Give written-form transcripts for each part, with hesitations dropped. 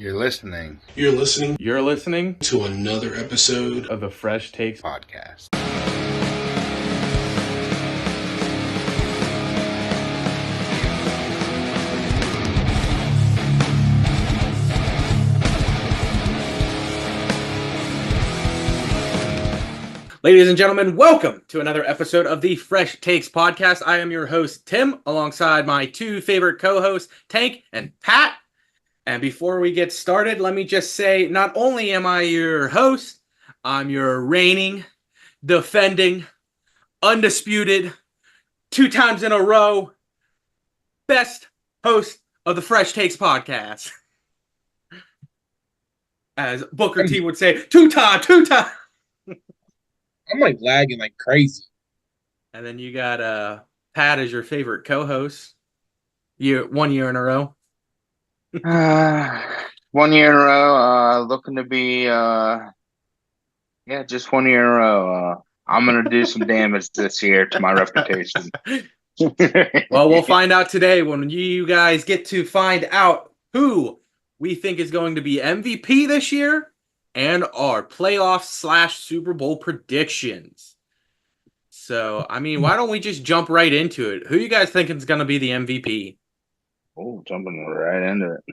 You're listening You're listening You're listening to another episode of the Fresh Takes podcast. Ladies and gentlemen, welcome to another episode of the Fresh Takes podcast. I am your host, Tim, alongside my two favorite co-hosts, Tank and Pat. And before we get started, let me just say, not only am I your host, I'm your reigning, defending, undisputed, 2 times in a row, best host of the Fresh Takes podcast. As Booker T would say, two-time. I'm like lagging like crazy. And then you got Pat as your favorite co-host. 1 year in a row. 1 year in a row. Looking to be, just 1 year in a row. I'm gonna do some damage this year to my reputation. Well, we'll find out today when you guys get to find out who we think is going to be MVP this year and our playoff/Super Bowl predictions. So, I mean, why don't we just jump right into it? Who you guys think is going to be the MVP? Oh, jumping right into it.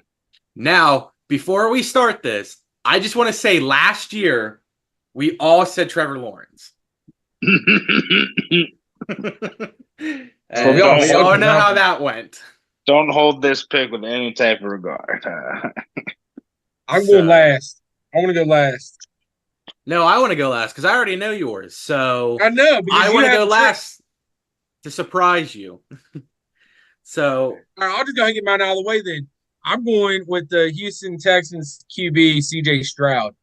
Now, before we start this, I just want to say last year, we all said Trevor Lawrence. And we all know how that went. Don't hold this pick with any type of regard. I'm going last. I want to go last. No, I want to go last because I already know yours. So I know. I want to go last to surprise you. So all right, I'll just go ahead and get mine out of the way then. I'm going with the Houston Texans QB, CJ Stroud.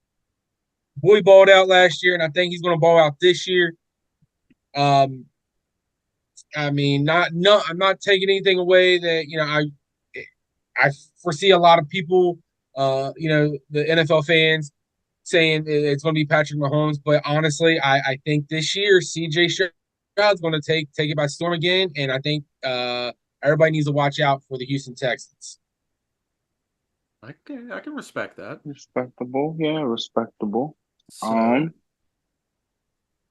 Boy balled out last year, and I think he's going to ball out this year. I mean, I'm not taking anything away that, I foresee a lot of people, the NFL fans saying it's going to be Patrick Mahomes, but honestly, I think this year CJ Stroud's going to take it by storm again, and I think everybody needs to watch out for the Houston Texans. I can respect that. Respectable. So, Kind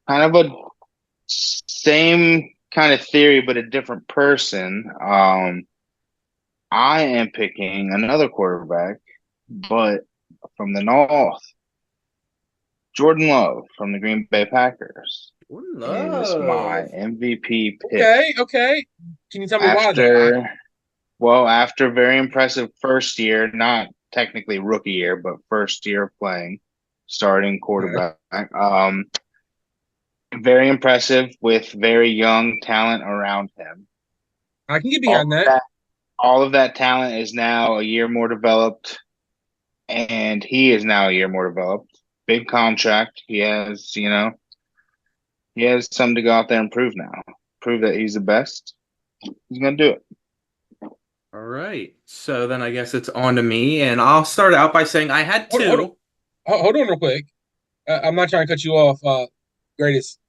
of a same kind of theory, but a different person. I am picking another quarterback, but from the North, Jordan Love from the Green Bay Packers is my MVP pick. Okay. Can you tell me why? After a very impressive first year, not technically rookie year, but first year of playing, starting quarterback. Very impressive with very young talent around him. I can get behind that. All of that talent is now a year more developed, and he is now a year more developed. Big contract. He has something to go out there and prove now. Prove that he's the best. He's going to do it. all right. So then I guess it's on to me, and I'll start out by saying I had two. Hold on real quick. I'm not trying to cut you off, greatest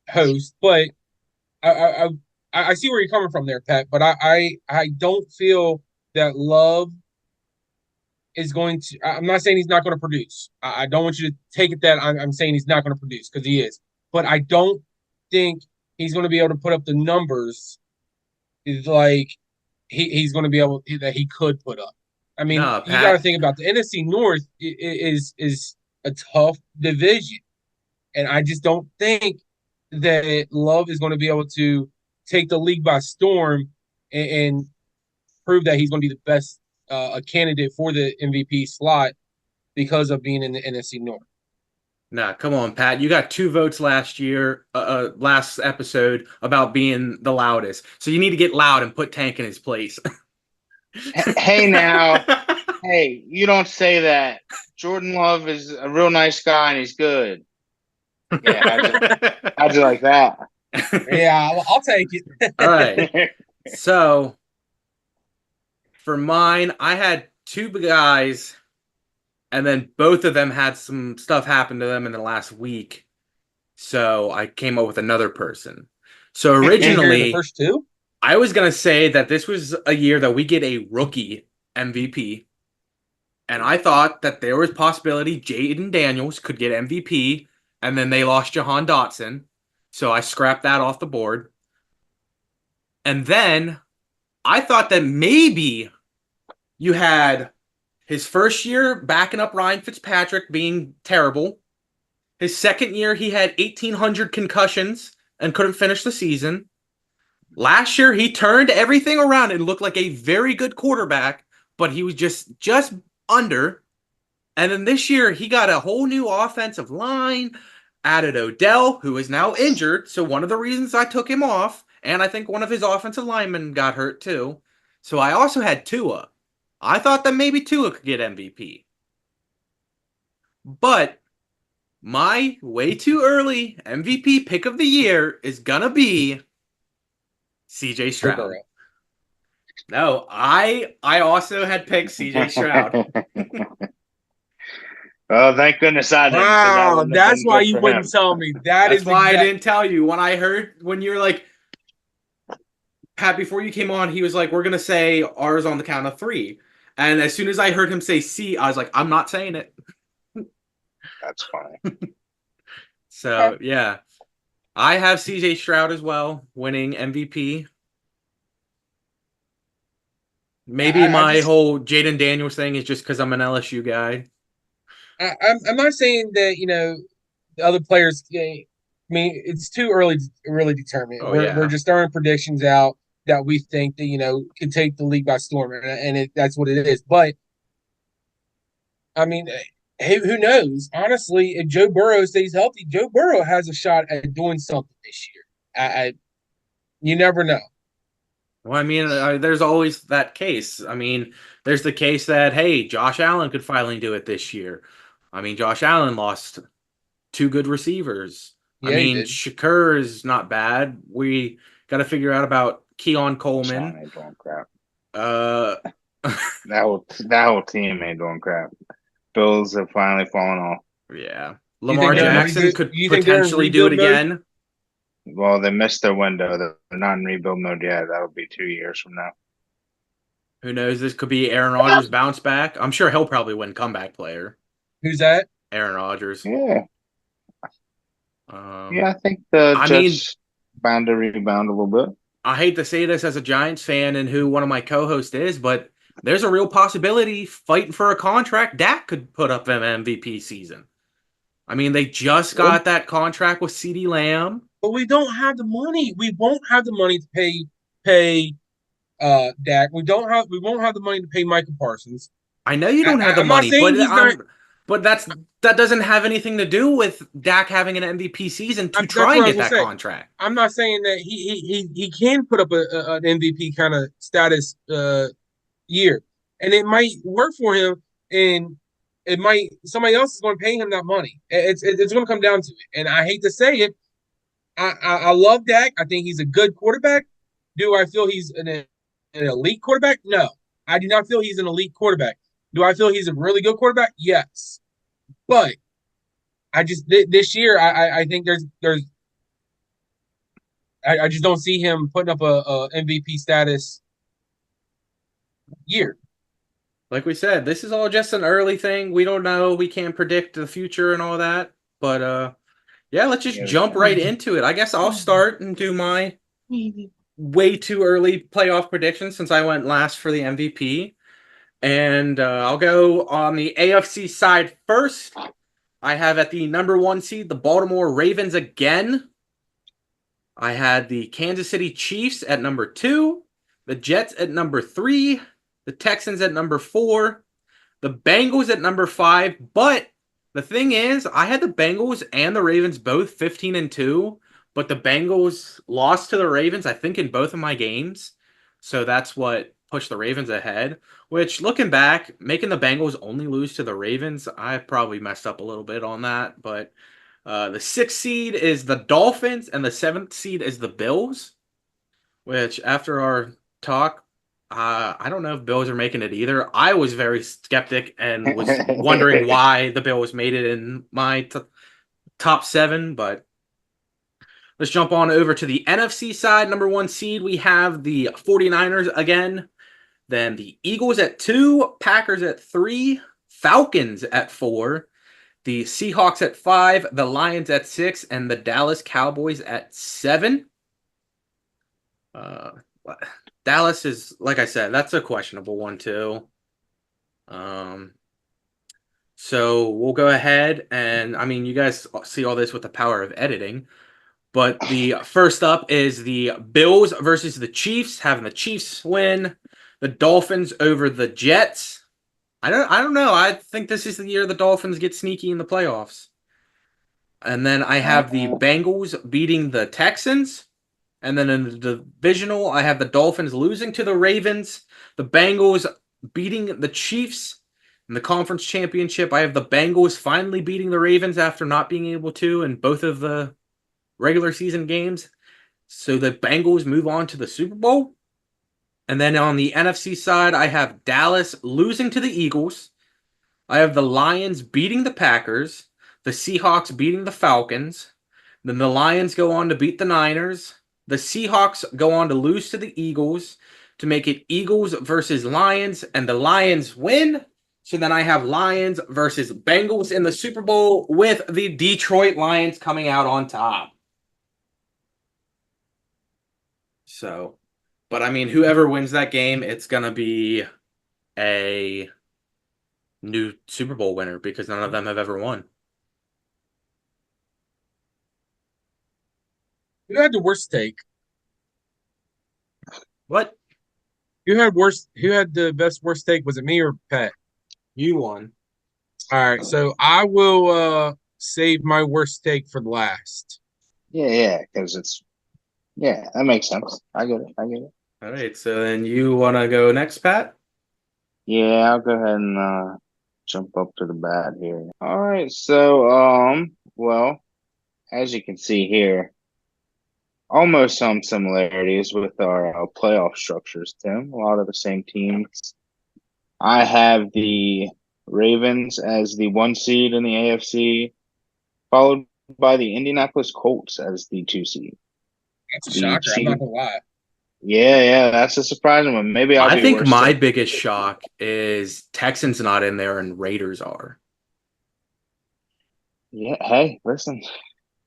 host, but I see where you're coming from there, Pat. But I don't feel that Love is going to. I'm not saying he's not going to produce. I don't want you to take it that I'm saying he's not going to produce, because he is. But I don't think he's going to be able to put up the numbers like he's going to be able that he could put up. I mean, you got to think about the NFC North is a tough division, and I just don't think that Love is going to be able to take the league by storm and prove that he's going to be the best candidate for the MVP slot because of being in the NFC North. Nah, come on, Pat. You got 2 votes last episode about being the loudest. So you need to get loud and put Tank in his place. Hey, now. Hey, you don't say that. Jordan Love is a real nice guy and he's good. Yeah, how'd you like that? Yeah, I'll take it. All right. So for mine, I had 2 guys, and then both of them had some stuff happen to them in the last week. So I came up with another person. So originally, the first 2? I was going to say that this was a year that we get a rookie MVP. And I thought that there was possibility Jaden Daniels could get MVP, and then they lost Jahan Dotson. So I scrapped that off the board. And then I thought that maybe you had his first year backing up Ryan Fitzpatrick being terrible. His second year, he had 1,800 concussions and couldn't finish the season. Last year, he turned everything around and looked like a very good quarterback, but he was just under. And then this year, he got a whole new offensive line, added Odell, who is now injured. So one of the reasons I took him off, and I think one of his offensive linemen got hurt too. So I also had Tua. I thought that maybe Tua could get MVP. But my way too early MVP pick of the year is going to be CJ Stroud. No, I also had picked CJ Stroud. Oh, thank goodness I didn't. Wow, that's why you wouldn't tell me. That's why I didn't tell you. When you were like, Pat, before you came on, he was like, we're going to say ours on the count of 3. And as soon as I heard him say C, I was like, I'm not saying it. That's funny. So, yeah. I have CJ Stroud as well, winning MVP. Maybe my whole Jaden Daniels thing is just because I'm an LSU guy. I'm not saying that, the other players. I mean, it's too early to really determine. We're just throwing predictions out that we think that can take the league by storm, and that's what it is. But I mean, hey, who knows? Honestly, if Joe Burrow stays healthy, Joe Burrow has a shot at doing something this year. You never know. Well, I mean, there's always that case. I mean, there's the case that, hey, Josh Allen could finally do it this year. I mean, Josh Allen lost 2 good receivers. Yeah, I mean, Shakur is not bad. We got to figure out about Keon Coleman. Sean ain't doing crap. That whole team ain't doing crap. Bills have finally fallen off. Yeah. Lamar Jackson could potentially do it again. Well, they missed their window. They're not in rebuild mode yet. That'll be 2 years from now. Who knows? This could be Aaron Rodgers bounce back. I'm sure he'll probably win comeback player. Who's that? Aaron Rodgers. Yeah. I think the Jets bound to rebound a little bit. I hate to say this as a Giants fan and who one of my co-hosts is, but there's a real possibility fighting for a contract, Dak could put up an MVP season. I mean, they just got that contract with CeeDee Lamb. But we don't have the money. We won't have the money to pay Dak. We won't have the money to pay Micah Parsons. I know you don't have the money, but that doesn't have anything to do with Dak having an MVP season to try and get that contract. I'm not saying that he can put up an MVP kind of status year, and it might work for him, and somebody else is going to pay him that money. It's going to come down to it, and I hate to say it. I love Dak. I think he's a good quarterback. Do I feel he's an elite quarterback? No, I do not feel he's an elite quarterback. Do I feel he's a really good quarterback? Yes. But I just this year I think I just don't see him putting up a MVP status year. Like we said, this is all just an early thing. We don't know. We can't predict the future and all that. But let's just jump right into it. I guess I'll start and do my way too early playoff prediction since I went last for the MVP. And I'll go on the AFC side first. I have at the number 1 seed the Baltimore Ravens again. I had the Kansas City Chiefs at number 2, the Jets at number 3, the Texans at number 4, the Bengals at number 5. But the thing is, I had the Bengals and the Ravens both 15-2, but the Bengals lost to the Ravens, I think, in both of my games. So that's what pushed the Ravens ahead, which looking back, making the Bengals only lose to the Ravens, I probably messed up a little bit on that. But the 6th seed is the Dolphins and the 7th seed is the Bills, which after our talk, I don't know if Bills are making it either. I was very skeptic and was wondering why the Bills made it in my top 7, but let's jump on over to the NFC side. Number 1 seed, we have the 49ers again. Then the Eagles at 2, Packers at 3, Falcons at 4, the Seahawks at 5, the Lions at 6, and the Dallas Cowboys at 7. Uh, Dallas is, like I said, that's a questionable one too. So we'll go ahead and, I mean, you guys see all this with the power of editing. But the first up is the Bills versus the Chiefs, having the Chiefs win. The Dolphins over the Jets. I don't know. I think this is the year the Dolphins get sneaky in the playoffs. And then I have the Uh, Bengals beating the Texans. And then in the divisional, I have the Dolphins losing to the Ravens, the Bengals beating the Chiefs. In the conference championship, I have the Bengals finally beating the Ravens after not being able to in both of the regular season games. So the Bengals move on to the Super Bowl. And then on the NFC side, I have Dallas losing to the Eagles. I have the Lions beating the Packers, the Seahawks beating the Falcons. Then the Lions go on to beat the Niners. The Seahawks go on to lose to the Eagles to make it Eagles versus Lions, and the Lions win. So then I have Lions versus Bengals in the Super Bowl with the Detroit Lions coming out on top. So, but I mean, whoever wins that game, it's going to be a new Super Bowl winner because none of them have ever won. Who had the worst take? What? Who had worst? Who had the best worst take? Was it me or Pat? You won. All right, so I will save my worst take for the last. yeah, because that makes sense. I get it. All right, so then you want to go next, Pat? Yeah, I'll go ahead and jump up to the bat here. All right, so well, as you can see here, almost some similarities with our playoff structures, Tim. A lot of the same teams. I have the Ravens as the 1 seed in the AFC, followed by the Indianapolis Colts as the 2 seed. That's a The shocker. I'm Chiefs. not gonna lie. Yeah, that's a surprising one. Maybe I'll I be think worse. my biggest shock is Texans not in there and Raiders are. Yeah, hey, listen,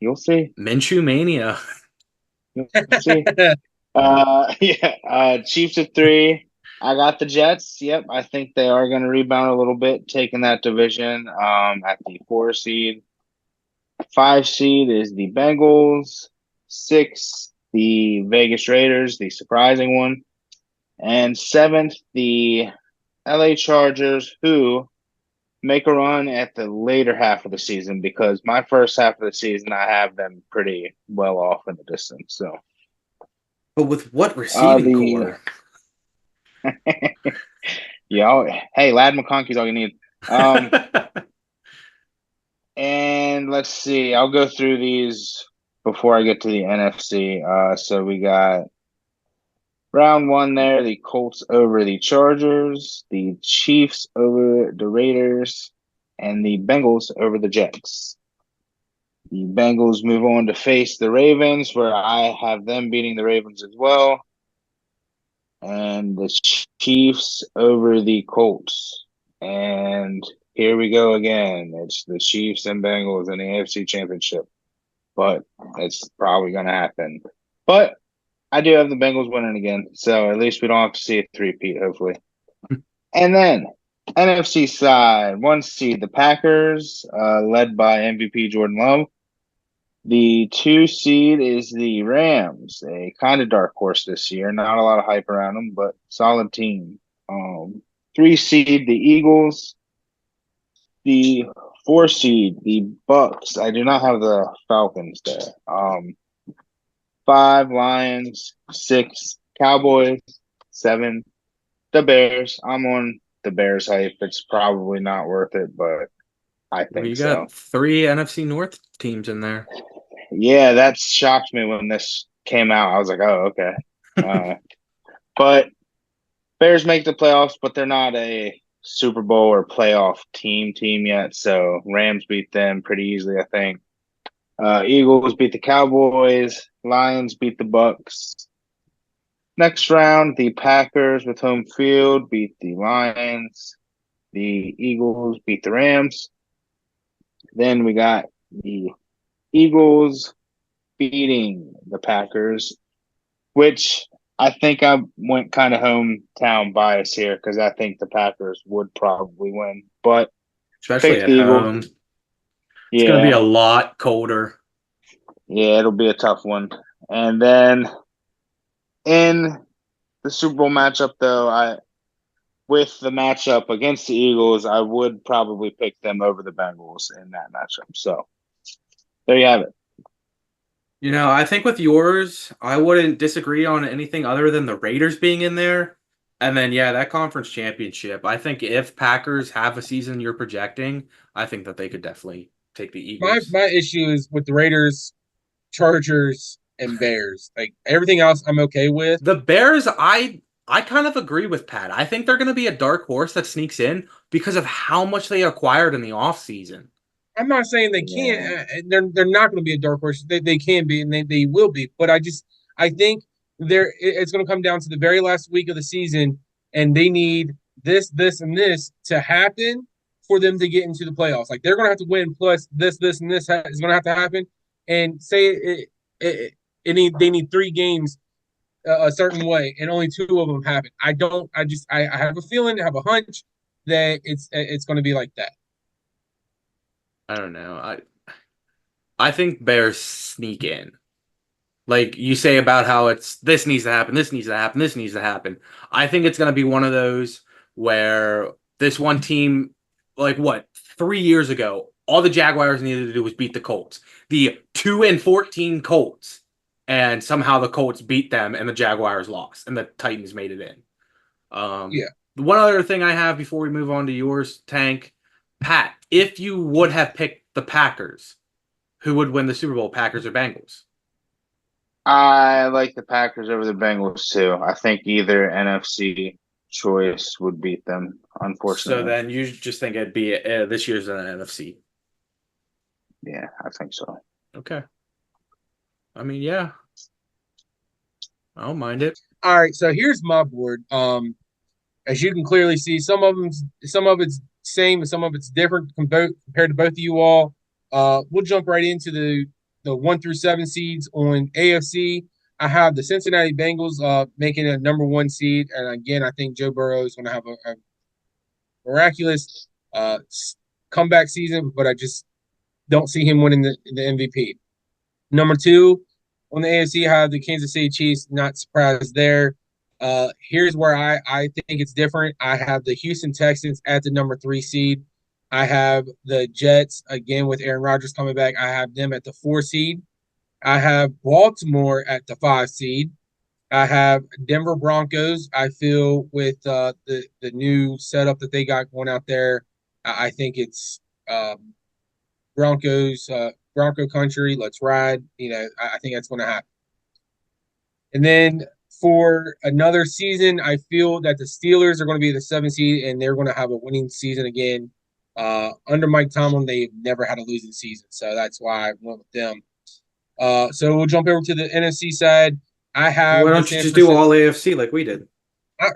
you'll see. Minshew mania. You'll see. Chiefs at 3. I got the Jets. Yep, I think they are going to rebound a little bit, taking that division. At the 4 seed, 5 seed is the Bengals. 6, the Vegas Raiders, the surprising one, and 7th, the LA Chargers, who make a run at the later half of the season because my first half of the season I have them pretty well off in the distance. So. But with what receiving The core? hey, Lad McConkey's all you need. And let's see, I'll go through these before I get to the NFC. So we got round 1 there, the Colts over the Chargers, the Chiefs over the Raiders, and the Bengals over the Jets. The Bengals move on to face the Ravens, where I have them beating the Ravens as well. And the Chiefs over the Colts. And here we go again. It's the Chiefs and Bengals in the AFC Championship. But it's probably going to happen. But I do have the Bengals winning again. So at least we don't have to see a three-peat, hopefully. And then NFC side, 1 seed, the Packers, led by MVP Jordan Love. The 2 seed is the Rams, a kind of dark horse this year. Not a lot of hype around them, but solid team. 3 seed, the Eagles. The 4 seed, the Bucks. I do not have the Falcons there. 5, Lions. 6, Cowboys. 7, the Bears. I'm on the Bears hype. It's probably not worth it, but I We think so. got 3 NFC North teams in there. Yeah, that shocked me when this came out. I was like, oh, okay. But Bears make the playoffs, but they're not a Super Bowl or playoff team yet. So Rams beat them pretty easily, I think. Eagles beat the Cowboys. Lions beat the Bucks. Next round, the Packers with home field beat the Lions. the Eagles beat the Rams. Then we got the Eagles beating the Packers, which I think I went kind of hometown bias here because I think the Packers would probably win. But Especially pick at the Eagles. home. It's going to be Yeah, a lot colder. yeah, it'll be a tough one. And then in the Super Bowl matchup, though, with the matchup against the Eagles, I would probably pick them over the Bengals in that matchup. So there you have it. I think with yours, I wouldn't disagree on anything other than the Raiders being in there. And then, yeah, that conference championship. I think if Packers have a season you're projecting, I think that they could definitely take the My Eagles. my issue is with the Raiders, Chargers, and Bears. Like everything else, I'm okay with. The Bears, I kind of agree with Pat. I think they're going to be a dark horse that sneaks in because of how much they acquired in the offseason. I'm not saying they can't. Yeah. They're not going to be a dark horse. They can be and they will be. But I think it's going to come down to the very last week of the season, and they need and this to happen for them to get into the playoffs. Like they're going to have to win plus and this is going to have to happen. And say they need 3 games a certain way, and only 2 of them happen. I don't. I have a feeling, I have a hunch that it's going to be like that. I don't know. I think Bears sneak in. Like you say about how it's this needs to happen, this needs to happen, this needs to happen. I think it's going to be one of those where this one team, like what, 3 years ago, all the Jaguars needed to do was beat the Colts, the 2-14 Colts, and somehow the Colts beat them and the Jaguars lost and the Titans made it in. Yeah. The one other thing I have before we move on to yours, Tank, Pat, if you would have picked the Packers, who would win the Super Bowl, Packers or Bengals? I like the Packers over the Bengals too. I think either NFC choice would beat them, So unfortunately. then you just think it'd be this year's an NFC. Yeah, I think so. Okay. I mean, yeah, I don't mind it. All right, so here's my board. As you can clearly see, some of it's same and some of it's different compared to both of you all. We'll jump right into the 1 through 7 seeds on AFC. I have the Cincinnati Bengals making a number 1 seed, and again, I think Joe Burrow is going to have a miraculous uh, comeback season, but I just don't see him winning the MVP. Number 2 on the AFC, I have the Kansas City Chiefs. Not surprised there. Here's where I think it's different. I have the Houston Texans at the number 3 seed. I have the Jets again with Aaron Rodgers coming back. I have them at the 4 seed. I have Baltimore at the 5 seed. I have Denver Broncos. I feel with the new setup that they got going out there, I think it's Broncos, Bronco country. Let's ride. I think that's going to happen. And then for another season, I feel that the Steelers are going to be the 7th seed, and they're going to have a winning season again. Under Mike Tomlin, they've never had a losing season, so that's why I went with them. So we'll jump over to the NFC side. I Why have the don't you San just do Francisco. all AFC like we did?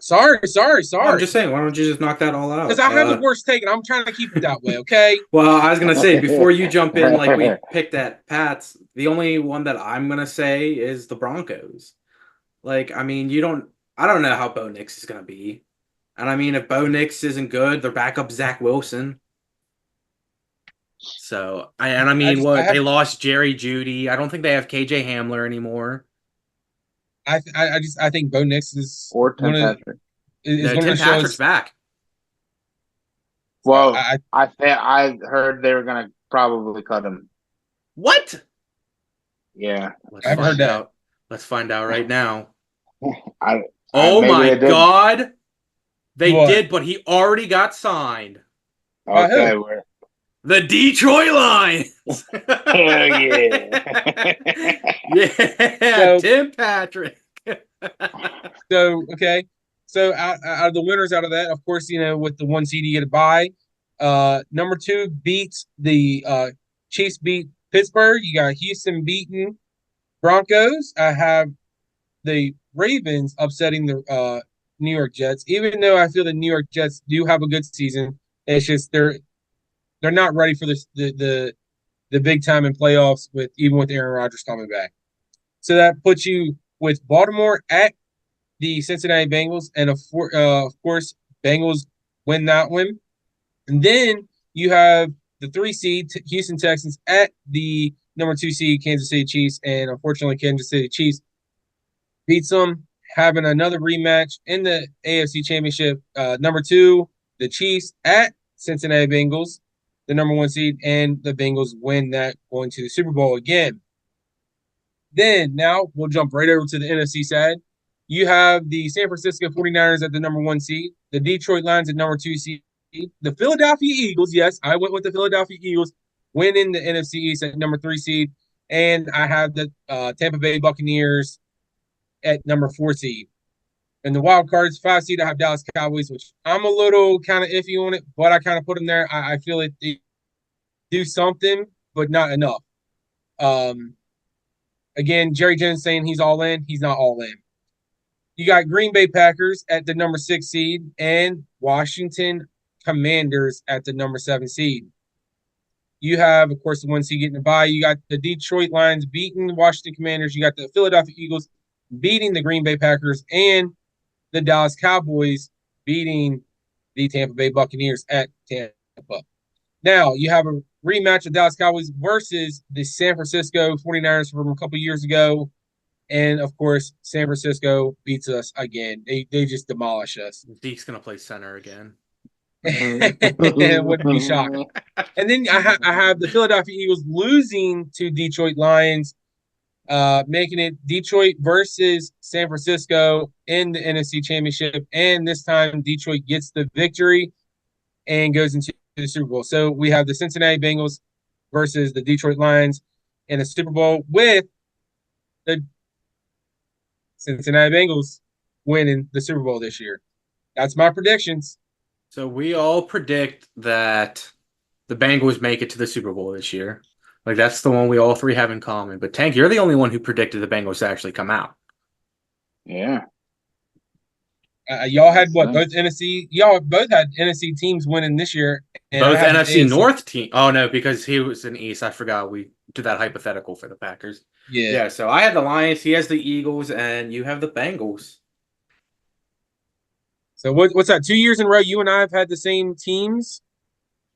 Sorry. I'm just saying, why don't you just knock that all Because out? I have the worst take, and I'm trying to keep it that way. Okay. Well, I was gonna say before you jump in, like we picked at Pats, the only one that I'm gonna say is the Broncos. Like, I mean, I don't know how Bo Nix is gonna be, and I mean, if Bo Nix isn't good, their backup Zach Wilson. So, I mean, I what they have lost Jerry Judy. I don't think they have KJ Hamler anymore. I think Bo Nix is Or one Tim of Patrick. is No, going to Tim show Patrick's us. back. Well, I I heard they were gonna probably cut him. What? Yeah, Let's I haven't heard find that. out. Let's find out right now. I Oh maybe my they did. God. They What? did, but he already got signed. By who? Okay, we're The Detroit Lions. hell yeah. Yeah, So Tim Patrick. okay. So out of the winners out of that, of course, with the 1 seed you get a bye. Number 2 beats the Chiefs beat Pittsburgh. You got Houston beating Broncos. I have the Ravens upsetting the New York Jets, even though I feel the New York Jets do have a good season. It's just they're not ready for this the big time in playoffs even with Aaron Rodgers coming back. So that puts you with Baltimore at the Cincinnati Bengals, and of course, Bengals win that one. And then you have the 3 seed Houston Texans at the number 2 seed Kansas City Chiefs, and unfortunately, Kansas City Chiefs beats them, having another rematch in the AFC Championship. Number 2, the Chiefs at Cincinnati Bengals, the number 1 seed, and the Bengals win that, going to the Super Bowl again. Then now we'll jump right over to the NFC side. You have the San Francisco 49ers at the number 1 seed, the Detroit Lions at number 2 seed, the Philadelphia Eagles. Yes, I went with the Philadelphia Eagles, winning the NFC East at number 3 seed, and I have the Tampa Bay Buccaneers at number 4 seed. And the wild cards, 5 seed, I have Dallas Cowboys, which I'm a little kind of iffy on it, but I kind of put them there. I feel they do something, but not enough. Again, Jerry Jones saying he's all in. He's not all in. You got Green Bay Packers at the number 6 seed and Washington Commanders at the number 7 seed. You have, of course, the 1 seed getting the bye. You got the Detroit Lions beating the Washington Commanders. You got the Philadelphia Eagles beating the Green Bay Packers, and the Dallas Cowboys beating the Tampa Bay Buccaneers at Tampa. Now, you have a rematch of Dallas Cowboys versus the San Francisco 49ers from a couple years ago. And, of course, San Francisco beats us again. They just demolish us. Deke's going to play center again. It wouldn't be shocking. And then I have the Philadelphia Eagles losing to Detroit Lions, making it Detroit versus San Francisco in the NFC Championship. And this time, Detroit gets the victory and goes into the Super Bowl. So we have the Cincinnati Bengals versus the Detroit Lions in the Super Bowl, with the Cincinnati Bengals winning the Super Bowl this year. That's my predictions. So we all predict that the Bengals make it to the Super Bowl this year. Like, that's the one we all three have in common. But Tank, you're the only one who predicted the Bengals to actually come out. Yeah. Y'all had what? Both NFC. Y'all both had NFC teams winning this year. Both NFC North team. Oh no, because he was in East. I forgot we did that hypothetical for the Packers. Yeah. So I had the Lions. He has the Eagles, and you have the Bengals. So what's that? 2 years in a row, you and I have had the same teams,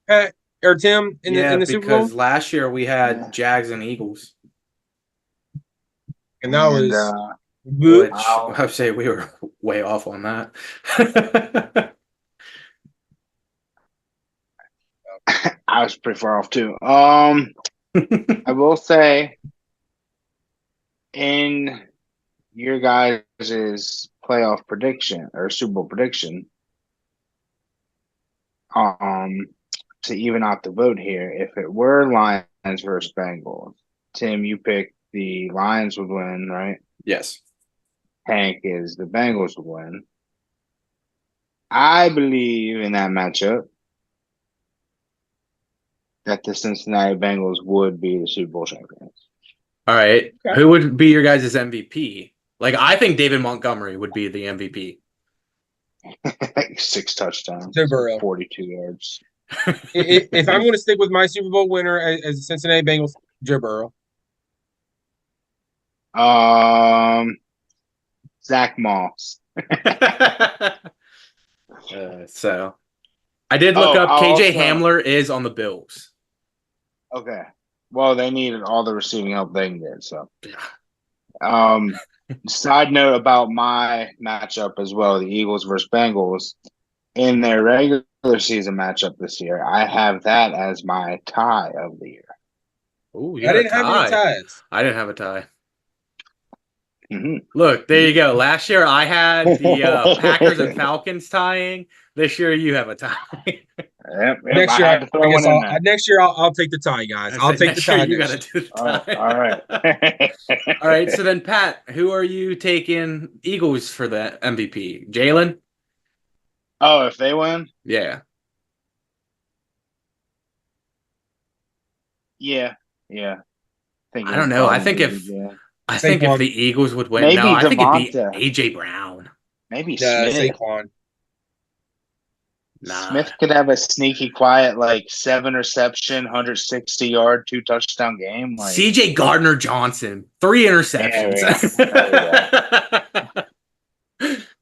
Pat or Tim, in the Super Bowl. Because last year we had Jags and Eagles, and that was which I'd say we were way off on that. I was pretty far off too. I will say, in your guys' playoff prediction or Super Bowl prediction, to even out the vote here, if it were Lions versus Bengals, Tim, you picked the Lions would win, right? Yes. Hank is the Bengals would win. I believe in that matchup that the Cincinnati Bengals would be the Super Bowl champions. All right. Okay. Who would be your guys' MVP? Like, I think David Montgomery would be the MVP. 6 touchdowns, 42 yards. If I'm going to stick with my Super Bowl winner as the Cincinnati Bengals, Joe Burrow. Zach Moss. So I did look up. KJ Hamler is on the Bills. Okay. Well, they needed all the receiving help they can get. So, side note about my matchup as well: the Eagles versus Bengals in their regular season matchup this year. I have that as my tie of the year. Ooh, I didn't have any ties. I didn't have a tie. Mm-hmm. Look, there you go. Last year I had the Packers and Falcons tying. This year you have a tie. Yep, next year I'll take the tie, guys. I'll take the tie. You got to do the tie. All right. All right. So then, Pat, who are you taking Eagles for the MVP? Jalen? Oh, if they win? Yeah. Yeah. I don't know. I think if the Eagles would win, maybe I think it'd be Devonta. AJ Brown. Maybe Smith. Saquon. Nah. Smith could have a sneaky, quiet, like 7 reception, 160-yard, 2 touchdown game. Like, CJ Gardner Johnson, 3 interceptions. there we go.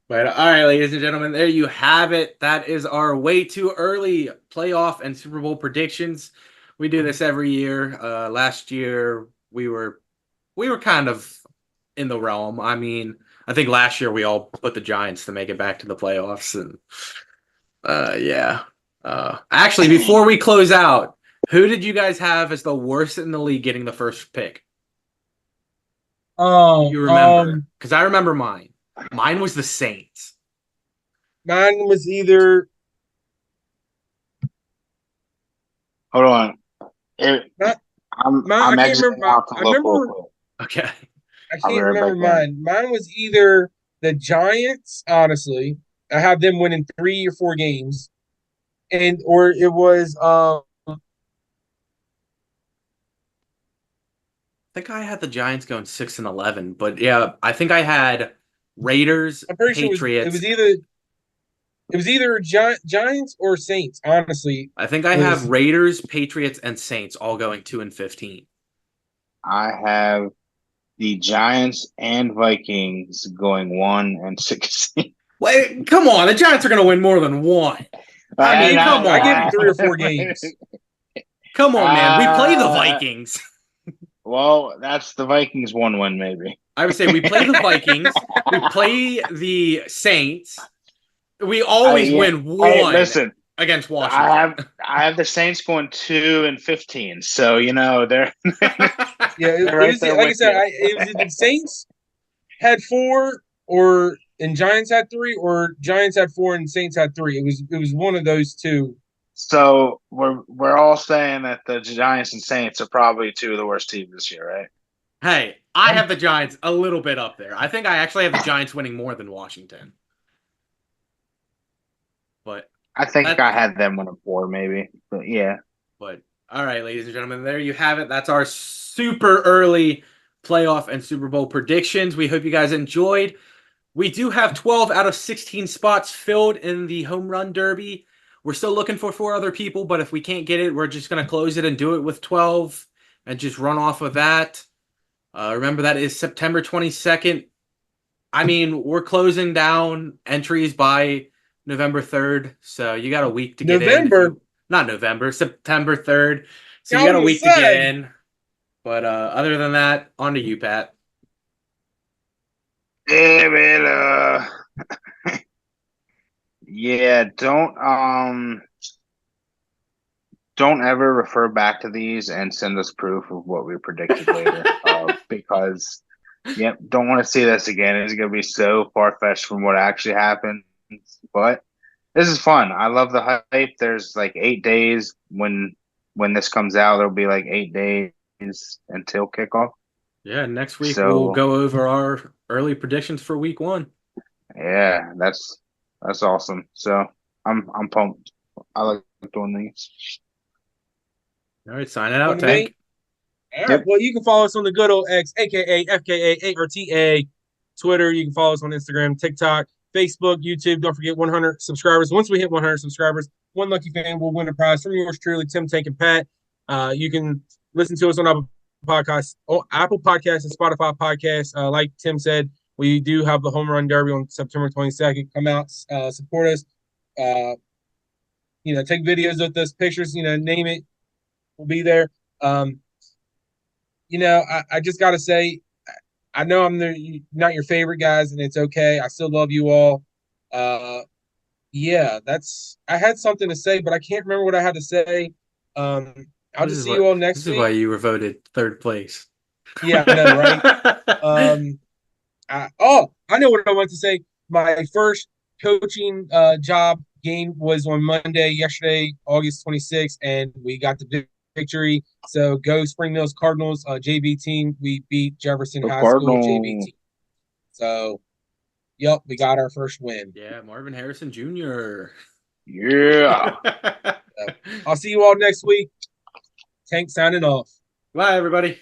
But all right, ladies and gentlemen, there you have it. That is our way too early playoff and Super Bowl predictions. We do this every year. Last year we were kind of in the realm. I mean, I think last year we all put the Giants to make it back to the playoffs, and yeah. Actually, before we close out, who did you guys have as the worst in the league getting the first pick? You remember? Because I remember mine. Mine was the Saints. Mine was either Hold on. not. I'm I can't exiting remember. out to I look real remember. quick. Okay. I I'll be can't right remember back mine. Mine was either the Giants. Honestly, I have them winning 3 or 4 games, or it was I think I had the Giants going 6-11, but yeah, I think I had Raiders, I'm pretty sure Patriots. it was either Giants or Saints. Honestly, I think I have Raiders, Patriots, and Saints all going 2-15. I have the Giants and Vikings going 1-16. Wait, come on, the Giants are going to win more than one. I mean, come I gave them on. 3 or 4 games. Come on, man. We play the Vikings. Well, that's the Vikings 1 win, maybe. I would say we play the Vikings. We play the Saints. We always win one. Hey, listen, against Washington. I have the Saints going 2-15, so they're Yeah, they're right there like I with said, you. it was the Saints had 4, and Giants had 3, or Giants had 4 and Saints had 3. It was one of those two. So we're all saying that the Giants and Saints are probably 2 of the worst teams this year, right? Hey, I have the Giants a little bit up there. I think I actually have the Giants winning more than Washington. But I think I had them winning 4, maybe. But yeah. But all right, ladies and gentlemen, there you have it. That's our super early playoff and Super Bowl predictions. We hope you guys enjoyed. We do have 12 out of 16 spots filled in the home run derby. We're still looking for 4 other people, but if we can't get it, we're just going to close it and do it with 12 and just run off of that. Remember, that is September 22nd. I mean, we're closing down entries by November 3rd, so you got a week to get in. Not November, September 3rd. So you got a week to get in. But other than that, on to you, Pat. Yeah, man. Yeah, don't ever refer back to these and send us proof of what we predicted later. Because don't want to see this again. It's gonna be so far-fetched from what actually happened. But this is fun. I love the hype. There's like 8 days when this comes out. There'll be like 8 days until kickoff. Yeah, next week we'll go over our early predictions for week 1. Yeah, that's awesome. So I'm pumped. I like doing these. All right, sign it out, Tank. All right. Well, you can follow us on the good old X, aka FKA ARTA. Twitter. You can follow us on Instagram, TikTok, Facebook, YouTube. Don't forget 100 subscribers. Once we hit 100 subscribers, one lucky fan will win a prize from yours truly, Tim, Tank, and Pat. You can listen to us on Apple Podcasts, and Spotify Podcasts. Like Tim said, we do have the Home Run Derby on September 22nd. Come out, support us. Take videos with us, pictures. Name it. We'll be there. I just got to say, I know I'm not your favorite guys, and it's okay. I still love you all. I had something to say, but I can't remember what I had to say. I'll just see you all next week. This is why you were voted 3rd place. Yeah, I know, right? I know what I want to say. My first coaching job game was on Monday, yesterday, August 26th, and we got the victory. So go Spring Mills Cardinals, JV team. We beat Jefferson High School JV team. So, yep, we got our first win. Yeah, Marvin Harrison Jr. Yeah. I'll see you all next week. Tank signing off. Bye, everybody.